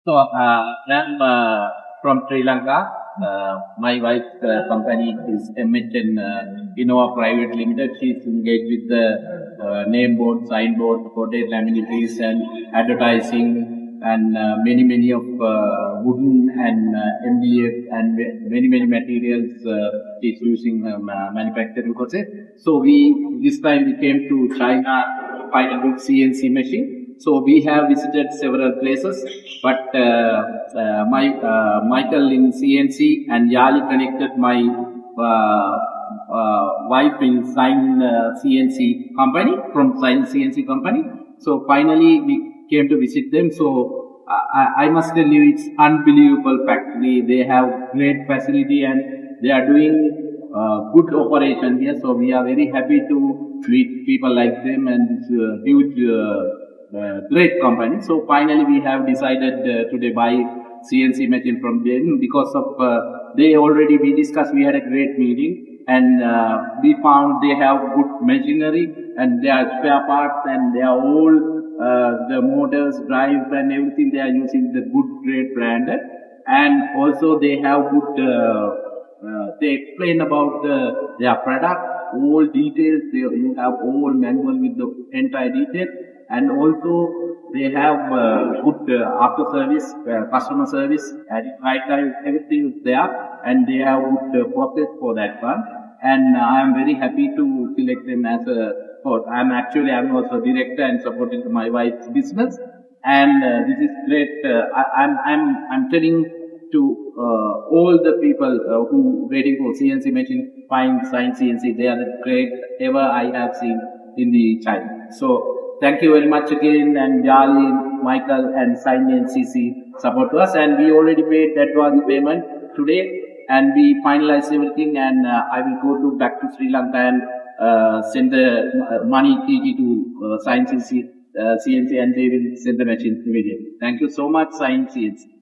So, I'm from Sri Lanka. My wife's company is MHN Innova Private Limited. She's engaged with the name board, sign board, coated laminaries and advertising and many of wooden and MDF and many materials she's using manufacturing process. So this time we came to China to find a good CNC machine. So we have visited several places, but Michael in CNC and Yali connected my wife in SIGN CNC company from SIGN CNC company. So finally we came to visit them. So I must tell you, it's unbelievable factory. They have great facility and they are doing good operation here. So we are very happy to meet people like them and it's a huge great company. So finally we have decided today buy CNC machine from them because of we discussed, we had a great meeting and we found they have good machinery and they are spare parts and they are all the motors, drives and everything they are using the good great brand, and also they have good they explain about their product, all details, you have all manual with the entire detail, and also they have good after service, customer service, and right time everything is there, and they have good process for that one. And I am very happy to select them as a support. I'm also director and supporting my wife's business, and this is great. I'm telling to all the people who waiting for CNC machine, find SIGN CNC. They are the great ever I have seen in the China. So thank you very much again, and Jali, Michael, and SIGN CNC support to us. And we already made that advance payment today, and we finalized everything. And I will go back to Sri Lanka and send the money TT to SIGN CNC, and they will send the machine immediately. Thank you so much, SIGN CNC.